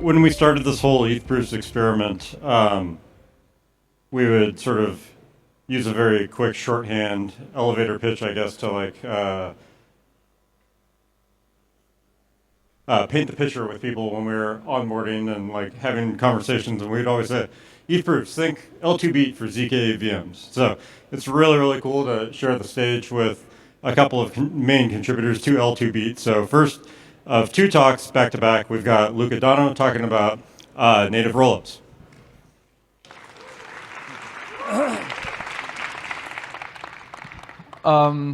When we started this whole ETH proofs experiment, we would sort of use a very quick shorthand elevator pitch, I guess, to like paint the picture with people when we were onboarding and like having conversations, and we'd always say, ETH proofs, think L2BEAT for ZK VMs. So it's really, really cool to share the stage with a couple of main contributors to L2BEAT. So first of two talks back to back, we've got Luca Donno talking about native rollups.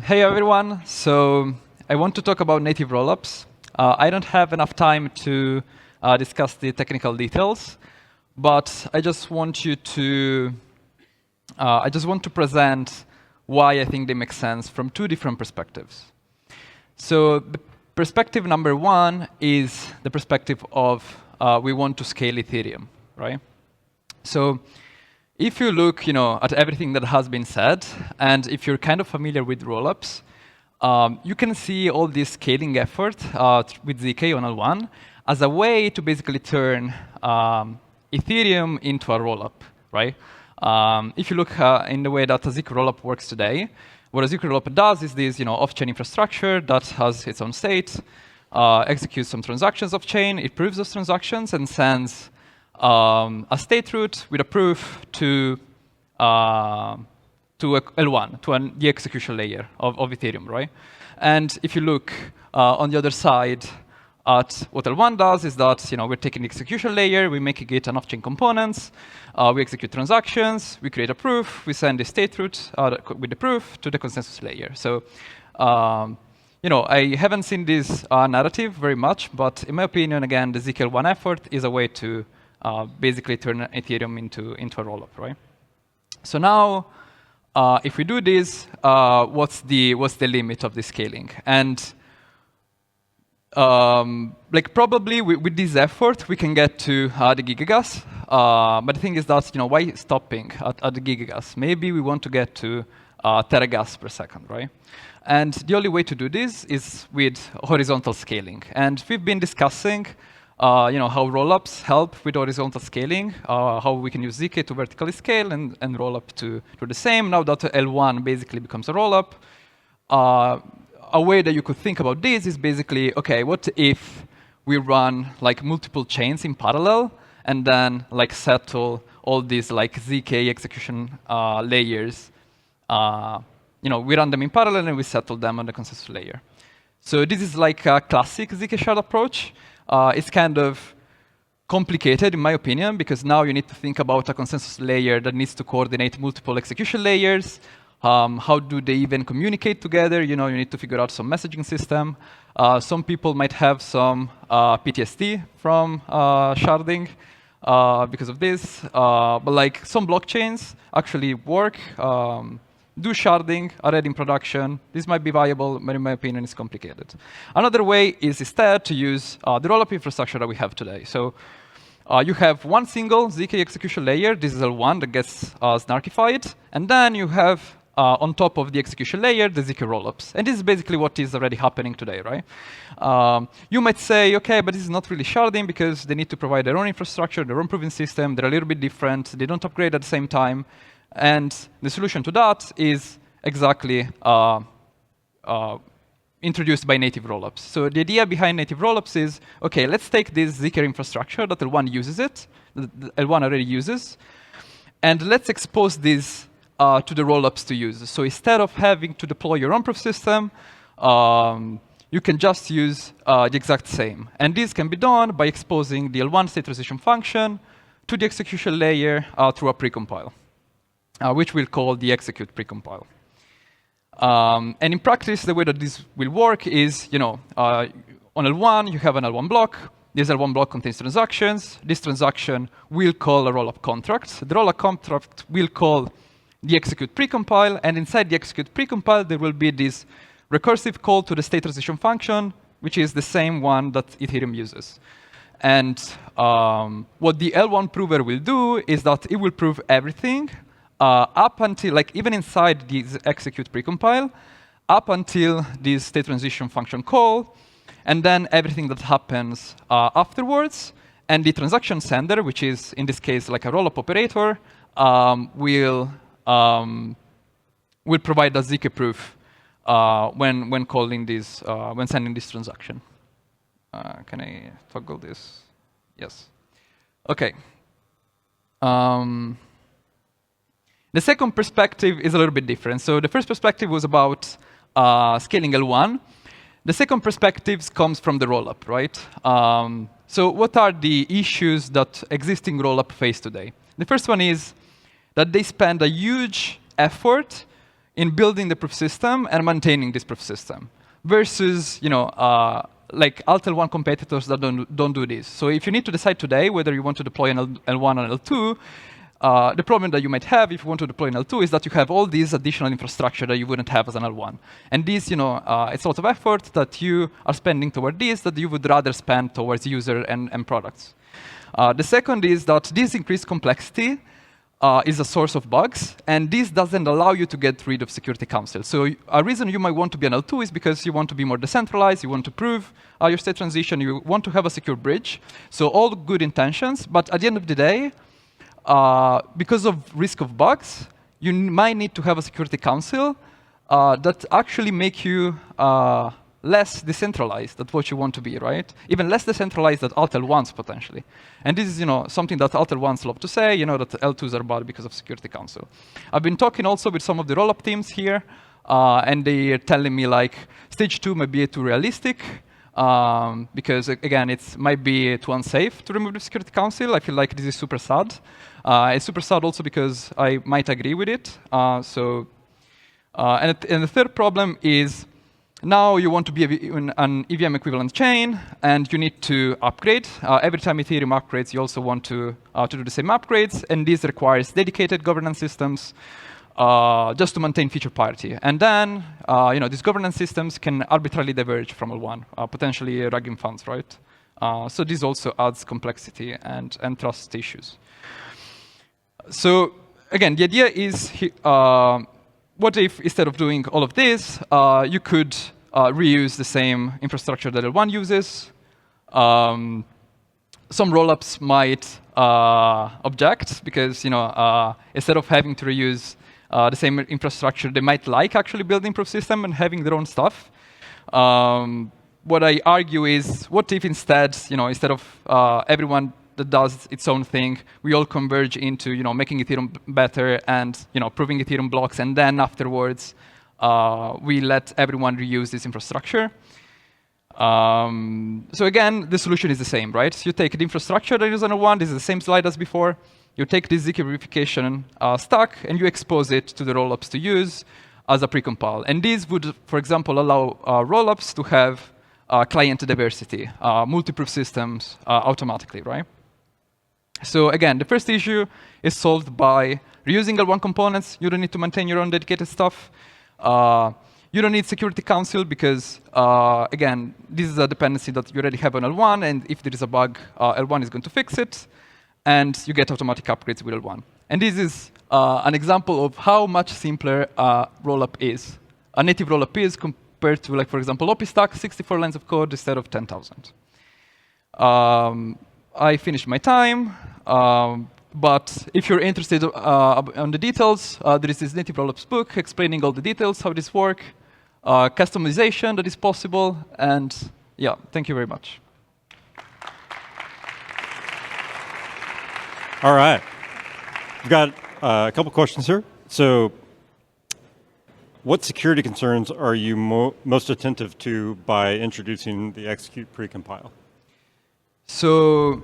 Hey everyone, so I want to talk about native rollups. I don't have enough time to discuss the technical details, but I just want to present why I think they make sense from two different perspectives. So the perspective number one is the perspective of we want to scale Ethereum, right? So if you look, at everything that has been said, and if you're kind of familiar with rollups, you can see all this scaling effort with ZK on L1 as a way to basically turn Ethereum into a rollup, right? If you look in the way that a ZK rollup works today, what a ZK rollup does is this, off-chain infrastructure that has its own state, executes some transactions off-chain, it proves those transactions, and sends a state root with a proof to L1, to the execution layer of Ethereum, right? And if you look on the other side at what L1 does is that we're taking the execution layer, we're making it an off-chain components, we execute transactions, we create a proof, we send the state root with the proof to the consensus layer. So I haven't seen this narrative very much, but in my opinion, again, the ZK1 effort is a way to basically turn Ethereum into a rollup, right? So now, if we do this, what's the limit of the scaling? And probably with this effort, we can get to the gigagas. But the thing is that, why stopping at the gigagas? Maybe we want to get to teragas per second, right? And the only way to do this is with horizontal scaling. And we've been discussing how rollups help with horizontal scaling, how we can use ZK to vertically scale and rollup to the same. Now that L1 basically becomes a rollup, a way that you could think about this is basically, okay, what if we run like multiple chains in parallel and then like settle all these like ZK execution layers? We run them in parallel and we settle them on the consensus layer. So this is like a classic ZK shard approach. It's kind of complicated, in my opinion, because now you need to think about a consensus layer that needs to coordinate multiple execution layers. How do they even communicate together? You need to figure out some messaging system. Some people might have some PTSD from sharding because of this. But like some blockchains actually work, do sharding, are ready in production. This might be viable, but in my opinion, it's complicated. Another way is instead to use the rollup infrastructure that we have today. So you have one single ZK execution layer. This is L1 that gets snarkified. And then you have, on top of the execution layer, the ZK rollups. And this is basically what is already happening today, right? You might say, OK, but this is not really sharding because they need to provide their own infrastructure, their own proving system. They're a little bit different. They don't upgrade at the same time. And the solution to that is exactly introduced by native rollups. So the idea behind native rollups is, OK, let's take this ZK infrastructure that L1 uses that L1 already uses, and let's expose this to the rollups to use. So instead of having to deploy your own proof system, you can just use the exact same. And this can be done by exposing the L1 state transition function to the execution layer through a precompile. Which we'll call the execute precompile. And in practice, the way that this will work is, on L1, you have an L1 block. This L1 block contains transactions. This transaction will call a rollup contract. The rollup contract will call the execute precompile. And inside the execute precompile, there will be this recursive call to the state transition function, which is the same one that Ethereum uses. And what the L1 prover will do is that it will prove everything up until, like even inside this execute precompile, up until this state transition function call, and then everything that happens afterwards. and the transaction sender, which is in this case like a rollup operator, will provide a ZK proof when calling this, when sending this transaction. Can I toggle this? Yes. Okay. The second perspective is a little bit different. So the first perspective was about scaling L1. The second perspective comes from the rollup, right? So what are the issues that existing rollup face today? The first one is that they spend a huge effort in building the proof system and maintaining this proof system, versus like Alt-L1 competitors that don't do this. So if you need to decide today whether you want to deploy an L1 or L2, the problem that you might have if you want to deploy an L2 is that you have all these additional infrastructure that you wouldn't have as an L1. And this, it's a lot of effort that you are spending toward this that you would rather spend towards user and products. The second is that this increased complexity is a source of bugs, and this doesn't allow you to get rid of Security Council. So a reason you might want to be an L2 is because you want to be more decentralized, you want to prove your state transition, you want to have a secure bridge. So all good intentions, but at the end of the day, because of risk of bugs, you might need to have a Security Council that actually make you less decentralized than what you want to be, right? Even less decentralized than Alt-L1s potentially. And this is, something that Alt-L1s love to say, that L2s are bad because of Security Council. I've been talking also with some of the rollup teams here, and they are telling me like stage 2 might be too realistic, because again, it might be too unsafe to remove the Security Council. I feel like this is super sad. It's super sad also because I might agree with it. And the third problem is now you want to be in an EVM equivalent chain, and you need to upgrade. Every time Ethereum upgrades, you also want to do the same upgrades, and this requires dedicated governance systems just to maintain feature parity. And then, these governance systems can arbitrarily diverge from L1, potentially ragging funds, right? So this also adds complexity and trust issues. So again, the idea is, what if instead of doing all of this, you could reuse the same infrastructure that L1 uses? Some rollups might object because instead of having to reuse the same infrastructure, they might like actually building proof system and having their own stuff. What I argue is, what if instead, instead of everyone that does its own thing, we all converge into making Ethereum better and proving Ethereum blocks, and then afterwards we let everyone reuse this infrastructure. So again, the solution is the same, right? So you take the infrastructure that is on L1, this is the same slide as before. You take this ZK verification stack and you expose it to the rollups to use as a precompile. And this would, for example, allow rollups to have client diversity, multi-proof systems automatically, right? So again, the first issue is solved by reusing L1 components. You don't need to maintain your own dedicated stuff. You don't need Security Council because, again, this is a dependency that you already have on L1, and if there is a bug, L1 is going to fix it, and you get automatic upgrades with L1. And this is an example of how much simpler a rollup is. A native rollup is compared to, like, for example, OpiStack, 64 lines of code instead of 10,000. I finished my time, but if you're interested on the details, there is this native rollups book explaining all the details, how this works, customization that is possible, and yeah, thank you very much. All right. We've got a couple questions here. So what security concerns are you most attentive to by introducing the execute precompile? So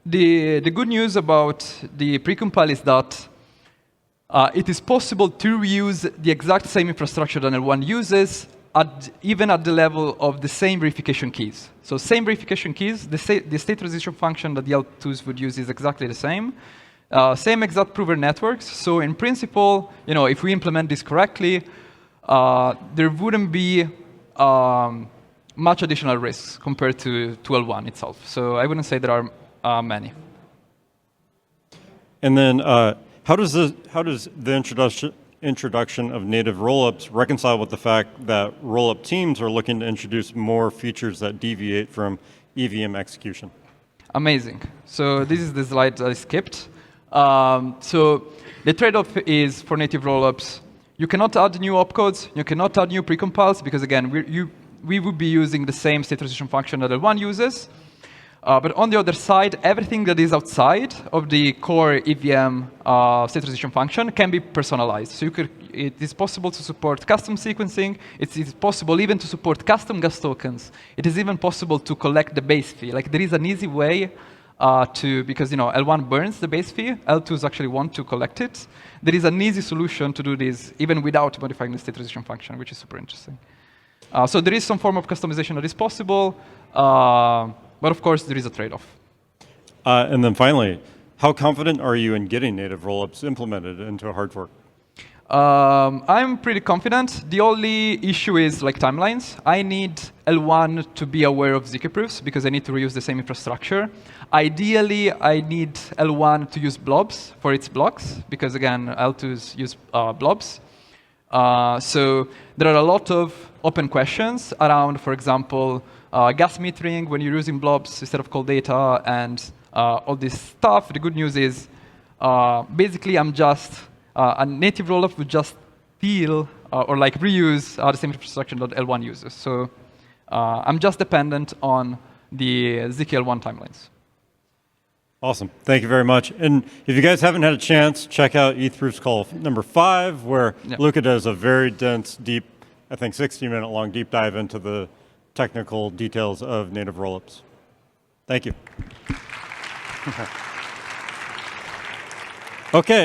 the good news about the precompile is that it is possible to reuse the exact same infrastructure that L1 uses, even at the level of the same verification keys. So same verification keys, the state transition function that the L2s would use is exactly the same. Same exact prover networks. So in principle, if we implement this correctly, there wouldn't be much additional risks compared to L1 itself. So I wouldn't say there are many. And then how does the introduction of native rollups reconcile with the fact that rollup teams are looking to introduce more features that deviate from EVM execution? Amazing. So this is the slide that I skipped. So the trade-off is for native rollups, you cannot add new opcodes, you cannot add new precompiles, because again, we would be using the same state transition function that L1 uses. But on the other side, everything that is outside of the core EVM state transition function can be personalized. So it is possible to support custom sequencing. It is possible even to support custom gas tokens. It is even possible to collect the base fee. Like there is an easy way because L1 burns the base fee, L2s actually want to collect it. There is an easy solution to do this even without modifying the state transition function, which is super interesting. So there is some form of customization that is possible. But of course, there is a trade-off. And then finally, how confident are you in getting native rollups implemented into a hard fork? I'm pretty confident. The only issue is like timelines. I need L1 to be aware of ZK proofs because I need to reuse the same infrastructure. Ideally, I need L1 to use blobs for its blocks because again, L2s use blobs. So there are a lot of open questions around, for example, gas metering when you're using blobs instead of cold data and all this stuff. The good news is basically I'm just a native rollup would just steal or like reuse the same infrastructure that L1 uses. So I'm just dependent on the ZK L1 timelines. Awesome. Thank you very much. And if you guys haven't had a chance, check out ETH-Proofs Call number 5, where Luca does a very dense, deep, I think 60-minute long deep dive into the technical details of native rollups. Thank you. Okay.